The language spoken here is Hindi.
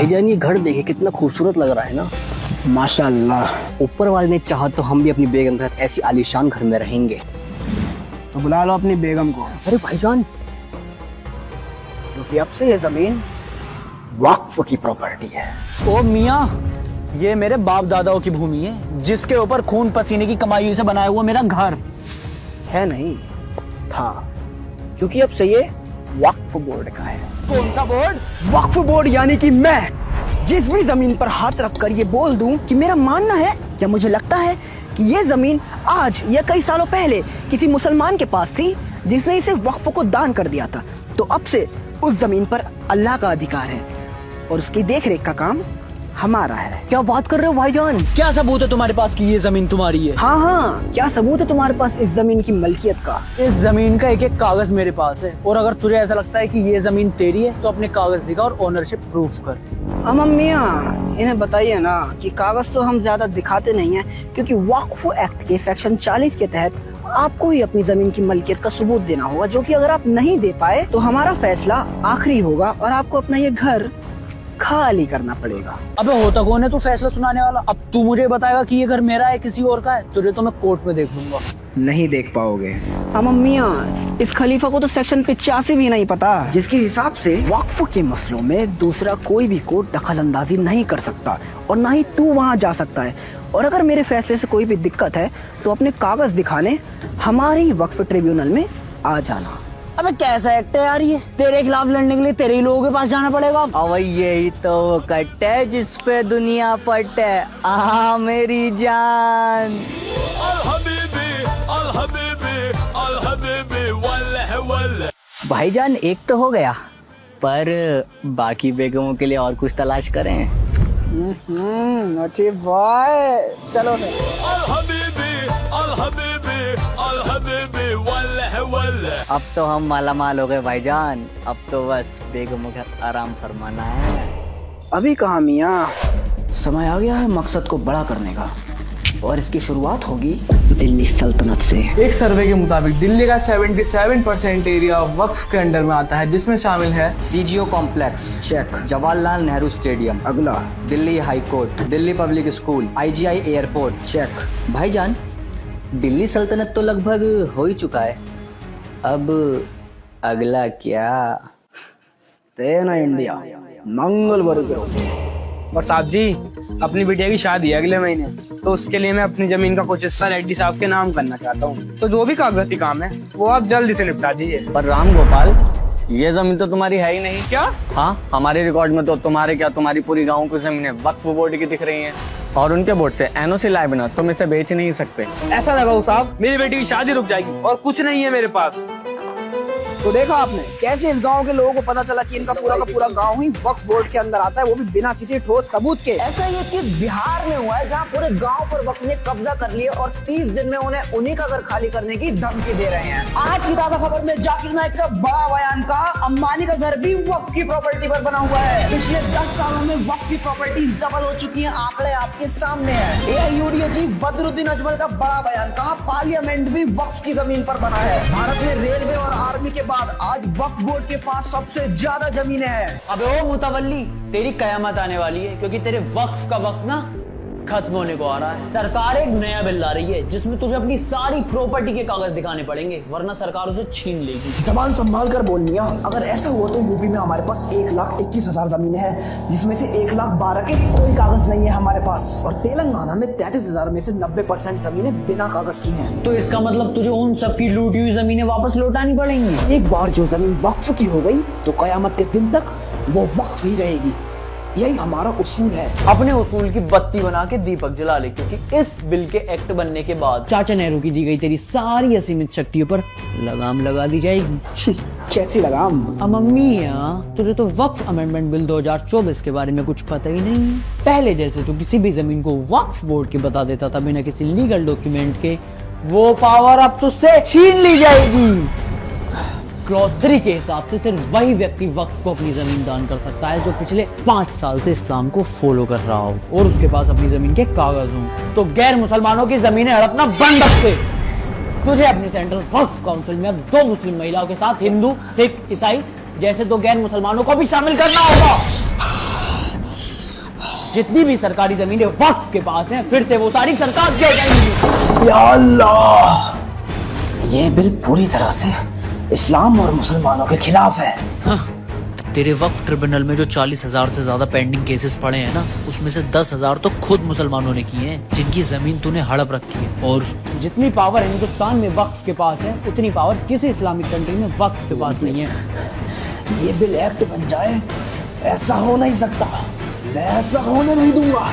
भाईजान ये घर देखे कितना खूबसूरत लग रहा है ना। माशाल्लाह। ऊपर वाले ने चाहा तो हम भी अपनी बेगम के साथ ऐसी आलीशान घर में रहेंगे। तो बुला लो अपनी बेगम को। अरे भाईजान, क्योंकि अब से ये जमीन वक्फ की प्रॉपर्टी है। ओ मियाँ, ये मेरे बाप दादाओं की भूमि है, जिसके ऊपर खून पसीने की कमाई से बनाया हुआ मेरा घर है नहीं था, क्योंकि अब से ये वक्फ बोर्ड का है। कौन सा बोर्ड? वक्फ बोर्ड यानी कि मैं जिस भी जमीन पर हाथ रखकर ये बोल दूं कि मेरा मानना है या मुझे लगता है कि ये जमीन आज या कई सालों पहले किसी मुसलमान के पास थी जिसने इसे वक्फ को दान कर दिया था, तो अब से उस जमीन पर अल्लाह का अधिकार है और उसकी देखरेख का काम हमारा है। क्या बात कर रहे हो भाईजान? क्या सबूत है तुम्हारे पास कि ये जमीन तुम्हारी है? हाँ हाँ, क्या सबूत है तुम्हारे पास इस जमीन की मलकियत का? इस जमीन का एक एक कागज मेरे पास है, और अगर तुझे ऐसा लगता है कि ये जमीन तेरी है तो अपने कागज दिखा और ओनरशिप प्रूफ कर। मियाँ, इन्हें बताइए ना कि कागज तो हम ज्यादा दिखाते नहीं हैं, क्योंकि वक्फ एक्ट के सेक्शन 40 के तहत आपको ही अपनी जमीन की मलकियत का सबूत देना होगा, जो कि अगर आप नहीं दे पाए तो हमारा फैसला आखिरी होगा और आपको अपना ये घर खाली करना पड़ेगा। अबे होता कौन है तू फैसला सुनाने वाला? अब तू मुझे बताएगा कि ये घर मेरा है किसी और का है? तुझे तो मैं कोर्ट में देख लूंगा। नहीं देख पाओगे। मियाँ, इस खलीफा को तो सेक्शन 85 भी नहीं पता, जिसके हिसाब से वक्फ के मसलों में दूसरा कोई भी कोर्ट दखल अंदाजी नहीं कर सकता और ना ही तू वहाँ जा सकता है। और अगर मेरे फैसले से कोई भी दिक्कत है तो अपने कागज दिखाने हमारे ही वक्फ ट्रिब्यूनल में आ जाना। अबे कैसा एक्ट है यार ये? तेरे खिलाफ लड़ने के लिए तेरे ही लोगों के पास जाना पड़ेगा। अब यही तो वो कट है जिस पे दुनिया पट है। आ मेरी जान। भाईजान एक तो हो गया, पर बाकी बेगमों के लिए और कुछ तलाश करें। अच्छी बॉय, चलो अब तो हम माला माल हो गए भाईजान, अब तो बस बेगमों का आराम फरमाना है। अभी कहाँ मियाँ, समय आ गया है मकसद को बड़ा करने का, और इसकी शुरुआत होगी दिल्ली सल्तनत से। एक सर्वे के मुताबिक दिल्ली का 77% एरिया वक्फ के अंडर में आता है, जिसमें शामिल है CGO complex check, Jawaharlal Nehru stadium, अगला Delhi high court, Delhi public school, IGI airport. Check. भाईजान दिल्ली सल्तनत तो लगभग हो ही चुका है, अब अगला क्या? तेना इंडिया मंगलवार करो। और साहब जी, अपनी बिटिया की शादी है अगले महीने, तो उसके लिए मैं अपनी जमीन का कुछ हिस्सा रेड्डी साहब के नाम करना चाहता हूँ, तो जो भी कागजाती काम है वो आप जल्दी से निपटा दीजिए। पर राम गोपाल, ये जमीन तो तुम्हारी है ही नहीं। क्या? हाँ, हमारे रिकॉर्ड में तो तुम्हारे क्या, तुम्हारी पूरी गाँव की जमीनें वक्फ बोर्ड की दिख रही हैं, और उनके बोर्ड से एनओसी लाए बिना तुम इसे बेच नहीं सकते। ऐसा लगा साहब, मेरी बेटी की शादी रुक जाएगी और कुछ नहीं है मेरे पास। तो देखा आपने कैसे इस गांव के लोगों को पता चला कि इनका पूरा का पूरा गांव ही वक्फ बोर्ड के अंदर आता है, वो भी बिना किसी ठोस सबूत के। ऐसा ये केस बिहार में हुआ है, जहां पूरे गांव पर वक्फ ने कब्जा कर लिया और 30 दिन में उन्हें उन्हीं का घर खाली करने की धमकी दे रहे हैं। आज की ताजा खबर में जाकिर नाइक का बड़ा बयान, कहा अंबानी का घर भी वक्फ की प्रॉपर्टी पर बना हुआ है। पिछले 10 सालों में वक्फ की प्रॉपर्टीज डबल हो चुकी है, आंकड़े आपके सामने है। एआईयूडीए चीफ बदरुद्दीन अजमल का बड़ा बयान, कहा पार्लियामेंट भी वक्फ की जमीन पर बना है। भारत में रेलवे और आर्मी के बाद आज वक्फ बोर्ड के पास सबसे ज्यादा जमीनें हैं। अबे ओ मुतवल्ली, तेरी कयामत आने वाली है, क्योंकि तेरे वक्फ का वक्त ना खत्म होने को आ रहा है। सरकार एक नया बिल ला रही है जिसमें तुझे अपनी सारी प्रॉपर्टी के कागज दिखाने पड़ेंगे, वरना सरकार उसे छीन लेगी। जबान संभाल कर बोल मियां, अगर ऐसा हुआ तो यूपी में हमारे पास 1,21,000 जमीनें हैं, जिसमें से 1,12,000 के कोई कागज नहीं है हमारे पास, और तेलंगाना में 33,000 में से 90% जमीनें बिना कागज की हैं। तो इसका मतलब तुझे उन सबकी लूटी हुई जमीनें वापस लौटानी पड़ेंगी। एक बार जो जमीन वक्फ की हो गई तो कयामत के दिन तक वो वक्फ ही रहेगी, यही हमारा उसूल है। अपने उसूल की बत्ती बना के दीपक जला ले, क्योंकि इस बिल के एक्ट बनने के बाद चाचा नेहरू की दी गई तेरी सारी असीमित शक्तियों पर लगाम लगा दी जाएगी। कैसी लगाम? मम्मी, तुझे तो वक्फ अमेंडमेंट बिल 2024 के बारे में कुछ पता ही नहीं है। पहले जैसे तो किसी भी जमीन को वक्फ बोर्ड के बता देता था बिना किसी लीगल डॉक्यूमेंट के, वो पावर अब तुझसे छीन ली जाएगी। क्लॉज 3 के हिसाब से सिर्फ वही व्यक्ति वक्फ को अपनी जमीन दान कर सकता है जो पिछले 5 साल से इस्लाम को फॉलो कर रहा हो और उसके पास अपनी जमीन के कागज हों। तो गैर मुसलमानों की जमीनें हड़पना बंद रखते। तुझे अपनी सेंट्रल वक्फ काउंसिल में अब 2 मुस्लिम महिलाओं के साथ हिंदू, सिख, ईसाई जैसे 2 गैर मुसलमानों को भी शामिल करना होगा। जितनी भी सरकारी जमीनें वक्फ के पास हैं, फिर से वो सारी सरकार दे जाएंगी। या अल्लाह, ये बिल पूरी तरह से इस्लाम और मुसलमानों के खिलाफ है। तेरे वक्फ ट्रिब्यूनल में जो 40,000 से ज्यादा पेंडिंग केसेस पड़े हैं ना, उसमें से 10,000 तो खुद मुसलमानों ने किए हैं, जिनकी जमीन तूने हड़प रखी है। और जितनी पावर हिंदुस्तान में वक्फ के पास है, उतनी पावर किसी इस्लामिक कंट्री में वक्फ के पास नहीं है। ये बिल एक्ट बन जाए, ऐसा हो नहीं सकता, मैं ऐसा होने नहीं दूंगा।